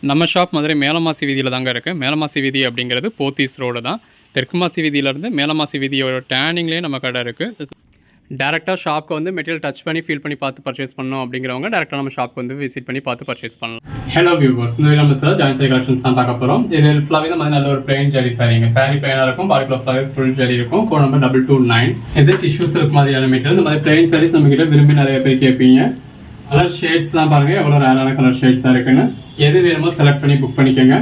நம்ம ஷாப் மதுரை மேலமாசி வீதியில் தாங்க இருக்குது. மேலமாசி வீதி அப்படிங்கிறது போத்தீஸ் ரோடு தான். தெற்கு மாசி வீதியிலேருந்து மேலமாசி வீதியோட டேர்னிங்லேயே நம்ம கடை இருக்குது. டேரெக்டாக ஷாப்க்கு வந்து மெட்டீரியல் டச் பண்ணி ஃபீல் பண்ணி பார்த்து பர்ச்சேஸ் பண்ணணும் அப்படிங்கிறவங்க டேரெக்டாக நம்ம ஷாப்க்கு வந்து விசிட் பண்ணி பார்த்து பர்ச்சேஸ் பண்ணலாம். ஹலோ வியூவர்ஸ், இந்த வீடியோ நம்ம சார் ஜாயின் சாரி கலெக்ஷன்ஸ் தான் பார்க்க போகிறோம். இது ஃபுல்லாகவே நம்ம நல்ல ஒரு பிளைன் ஜரி சாரிங்க. சாரி பிளைனாக இருக்கும், பாடிக்குள்ள ஃபுல்லாகவே ஃபுல் ஜரி இருக்கும். Code number 229. இது டிஷ்யூ சில்க் மாதிரியான மெட்டீரியல். இந்த மாதிரி பிளைன் சாரீஸ் நம்ம கிட்ட விரும்பி நிறைய பேர் கேட்பீங்க. கலர் ஷேட்ஸ்லாம் பாருங்க எவ்வளோ ரேரான கலர் ஷேட்ஸாக இருக்குன்னு. எது வேணுமோ செலக்ட் பண்ணி புக் பண்ணிக்கோங்க.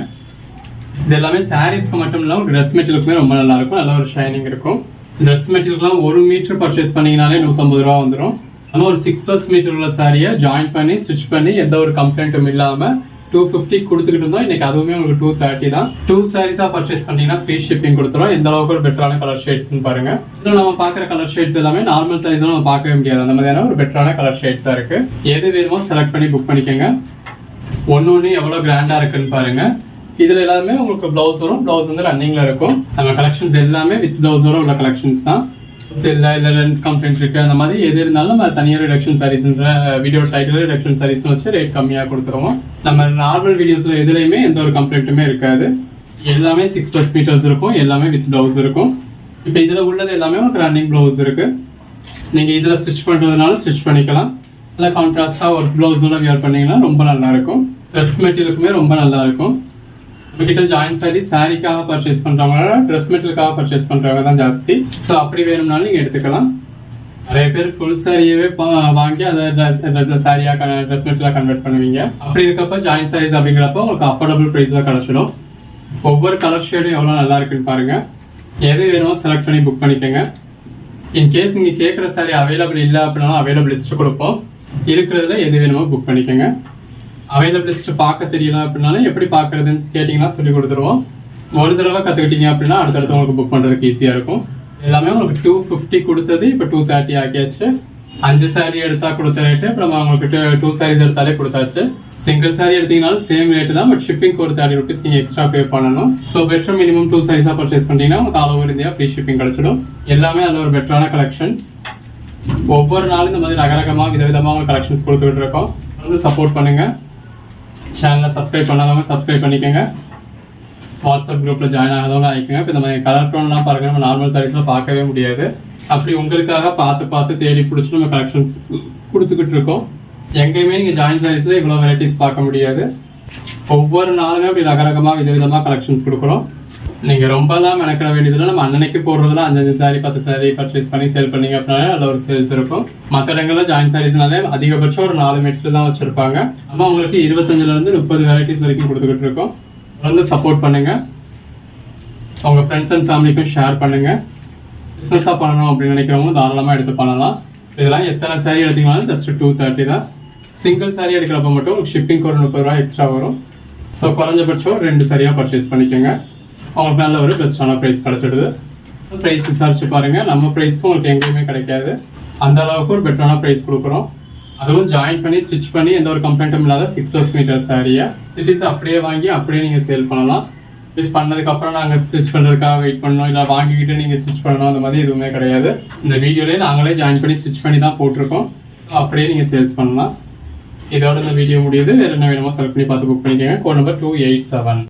இது எல்லாமே சாரீஸ்க்கு மட்டும் இல்லாமல் ட்ரெஸ் மெட்டீரியலுக்குமே ரொம்ப நல்லா இருக்கும். நல்ல ஒரு ஷைனிங் இருக்கும். ட்ரெஸ் மெட்டீரியல்க்குலாம் 1 மீட்டர் பர்ச்சேஸ் பண்ணிங்கனாலே 150 ரூபா வந்துடும். நம்ம ஒரு 6+ மீட்டர் உள்ள சாரியை ஜாயின் பண்ணி ஸ்டிச் பண்ணி எந்த ஒரு கம்ப்ளைண்ட்டும் இல்லாமல் 250 கொடுத்துக்கிட்டு இருந்தோம். இன்னைக்கு அதுவுமே உங்களுக்கு 230 தான். 2 சாரீஸாக பர்ச்சேஸ் பண்ணீங்கன்னா ஃப்ரீ ஷிப்பிங் கொடுத்துரும். எந்த அளவுக்கு ஒரு பெட்டரான கலர் ஷேட்ஸ்னு பாருங்க. இன்னும் நம்ம பார்க்குற கலர் ஷேட்ஸ் எல்லாமே நார்மல் சாரீஸ் தான் நம்ம பார்க்கவே முடியாது. அந்த மாதிரியான ஒரு பெட்டரான கலர் ஷேட்ஸாக இருக்கு. எது வேணுமோ செலக்ட் பண்ணி புக் பண்ணிக்கோங்க. ஒன்று எவ்வளோ கிராண்டாக இருக்குன்னு பாருங்க. இதுல எல்லாமே உங்களுக்கு பிளவுஸ் வரும். பிளவுஸ் வந்து ரன்னிங்ல இருக்கும். நம்ம கலெக்ஷன்ஸ் எல்லாமே வித் பிளவுஸோட உள்ள கலெக்ஷன்ஸ் தான். இல்லை லென்த் கம்ப்ளைண்ட் இருக்கு அந்த மாதிரி எது இருந்தாலும் நம்ம தனியாக ரிடக்ஷன் சாரீஸ்ன்ற வீடியோ டைட்டில் ரிடக்ஷன் சாரீஸ் வச்சு ரேட் கம்மியாக கொடுத்துருவோம். நம்ம நார்மல் வீடியோஸ்ல எதுலையுமே எந்த ஒரு கம்ப்ளைண்ட்டுமே இருக்காது. எல்லாமே 6+ மீட்டர்ஸ் இருக்கும். எல்லாமே வித் பிளவுஸ் இருக்கும். இப்போ இதுல உள்ளது எல்லாமே உங்களுக்கு ரன்னிங் பிளவுஸ் இருக்கு. நீங்க இதுல ஸ்டிச் பண்றதுனால ஸ்டிச் பண்ணிக்கலாம். இல்லை கான்ட்ராஸ்டா ஒரு பிளவுஸோட வியர் பண்ணீங்கன்னா ரொம்ப நல்லா இருக்கும். ட்ரெஸ் மெட்டீரியலுக்குமே ரொம்ப நல்லா இருக்கும். நம்மகிட்ட ஜாயின் சாரி சாரிக்காக பர்ச்சேஸ் பண்றவங்க ட்ரெஸ் மெட்டீரியலுக்காக பர்ச்சேஸ் பண்றவங்க தான் ஜாஸ்தி. ஸோ அப்படி வேணும்னாலும் நீங்க எடுத்துக்கலாம். நிறைய பேர் ஃபுல் சாரியவே வாங்கி அதை சாரியா ட்ரெஸ் மெட்டீரியலா கன்வெர்ட் பண்ணுவீங்க. அப்படி இருக்கப்ப ஜாயின் சாரீஸ் அப்படிங்கிறப்ப உங்களுக்கு அஃபோர்டபுள் ப்ரைஸ்ல கிடைச்சிடும். ஒவ்வொரு கலர் ஷேடும் எவ்வளோ நல்லா இருக்குன்னு பாருங்க. எது வேணுமோ செலக்ட் பண்ணி புக் பண்ணிக்கோங்க. இன்கேஸ் நீங்க கேட்குற சாரி அவைலபிள் இல்லை அப்படின்னாலும் அவைலபிள் லிஸ்ட் கொடுப்போம். இருக்கிறதுல எது வேணுமோ புக் பண்ணிக்கோங்க. அவைலபிள் லிஸ்ட் பார்க்க தெரியல அப்படின்னாலும் எப்படி பார்க்கறதுன்னு கேட்டிங்கன்னா சொல்லி கொடுத்துருவோம். ஒரு தடவை கற்றுக்கிட்டீங்க அப்படின்னா அடுத்தடுத்து உங்களுக்கு புக் பண்ணுறதுக்கு ஈஸியாக இருக்கும். எல்லாமே உங்களுக்கு 250 கொடுத்தது இப்போ 230 ஆக்கியாச்சு. 5 சாரி எடுத்தா கொடுத்த ரேட்டு இப்போ நம்ம உங்களுக்கு 2 சாரீஸ் எடுத்தாலே கொடுத்தாச்சு. சிங்கிள் சாரி எடுத்தீங்கனாலும் சேம் ரேட்டு தான். பட் ஷிப்பிங் ஒரு 30 rupees நீங்கள் எக்ஸ்ட்ரா பே பண்ணணும். ஸோ பெட்டர் மினிமம் 2 சாரீஸாக பர்ச்சேஸ் பண்ணிட்டீங்கன்னா உங்களுக்கு all over India free shipping கிடைச்சிடும். எல்லாமே அதில் ஒரு பெட்டரான கலெக்ஷன்ஸ். ஒவ்வொரு நாளும் இந்த மாதிரி ரகரகமாக விதவிதமாக உங்களுக்கு கலெக்ஷன்ஸ் கொடுத்துக்கிட்டு இருக்கோம். வந்து சப்போர்ட் பண்ணுங்க. சேனலை சப்ஸ்கிரைப் பண்ணாதவங்க சப்ஸ்கிரைப் பண்ணிக்கோங்க. வாட்ஸ்அப் குரூப்பில் ஜாயின் ஆகாதவங்க ஆகிக்கோங்க. இப்போ இந்த மாதிரி கலர் டோன்லாம் பாருங்க, நம்ம நார்மல் சாரீஸ்லாம் பார்க்கவே முடியாது. அப்படி உங்களுக்காக பார்த்து தேடி பிடிச்சி நம்ம கலெக்ஷன்ஸ் கொடுத்துக்கிட்டு இருக்கோம். எங்கேயுமே நீங்கள் ஜாயின் சாரீஸில் இவ்வளோ வெரைட்டிஸ் பார்க்க முடியாது. ஒவ்வொரு நாளுமே அப்படி ரகரகமாக விதவிதமாக கலெக்ஷன்ஸ் கொடுக்குறோம். நீங்கள் ரொம்பலாம் மெனக்கிட வேண்டியதில்லை. நம்ம அன்னன்னைக்கு போடுறதுல 5 சாரி 10 சாரி பர்ச்சேஸ் பண்ணி சேல் பண்ணீங்க அப்படின்னாலே நல்ல ஒரு சேல்ஸ் இருக்கும். மற்ற இடங்களில் ஜாயின் சாரீஸ்னாலே அதிகபட்சம் ஒரு 4 மீட்டர் தான் வச்சிருப்பாங்க. நம்ம உங்களுக்கு 25லேருந்து 30 வெரைட்டிஸ் வரைக்கும் கொடுத்துக்கிட்டு இருக்கோம். வந்து சப்போர்ட் பண்ணுங்க. உங்க ஃப்ரெண்ட்ஸ் அண்ட் ஃபேமிலிக்கும் ஷேர் பண்ணுங்க. பிஸ்னஸாக பண்ணணும் அப்படின்னு நினைக்கிறவங்க தாராளமாக எடுத்து பண்ணலாம். இதெல்லாம் எத்தனை சாரி எடுத்தீங்கனாலும் ஜஸ்ட் 230 தான். சிங்கிள் சாரி எடுக்கிறப்ப மட்டும் உங்களுக்கு ஷிப்பிங் ஒரு 30 ரூபா எக்ஸ்ட்ரா வரும். ஸோ குறைஞ்சபட்சம் 2 சாரியாக பர்ச்சேஸ் பண்ணிக்கோங்க. உங்களுக்கு நல்ல ஒரு பெஸ்ட்டான ப்ரைஸ் கிடைச்சிடுது. ப்ரைஸ் விசாரிச்சு பாருங்க. நம்ம ப்ரைஸ்க்கு உங்களுக்கு எங்கேயுமே கிடைக்காது. அந்த அளவுக்கு ஒரு பெட்டரான ப்ரைஸ் கொடுக்குறோம். அதுவும் ஜாயின் பண்ணி ஸ்டிச் பண்ணி எந்த ஒரு கம்ப்ளைண்ட்டும் இல்லாத 6+ மீட்டர் சாரியை சிட்டிஸ் அப்படியே வாங்கி அப்படியே நீங்கள் சேல் பண்ணலாம். ஸ்டிச் பண்ணதுக்கப்புறம் நாங்கள் ஸ்டிச் பண்ணுறதுக்காக வெயிட் பண்ணணும், இல்லை வாங்கிக்கிட்டு நீங்கள் ஸ்டிச் பண்ணணும், அந்த மாதிரி எதுவுமே கிடையாது. இந்த வீடியோலேயே நாங்களே ஜாயின் பண்ணி ஸ்டிச் பண்ணி தான் போட்டிருக்கோம். அப்படியே நீங்கள் சேல்ஸ் பண்ணலாம். இதோட இந்த வீடியோ முடியுது. வேறு என்ன வேணுமோ செலக்ட் பண்ணி பார்த்து புக் பண்ணிக்கோங்க. Code number 287.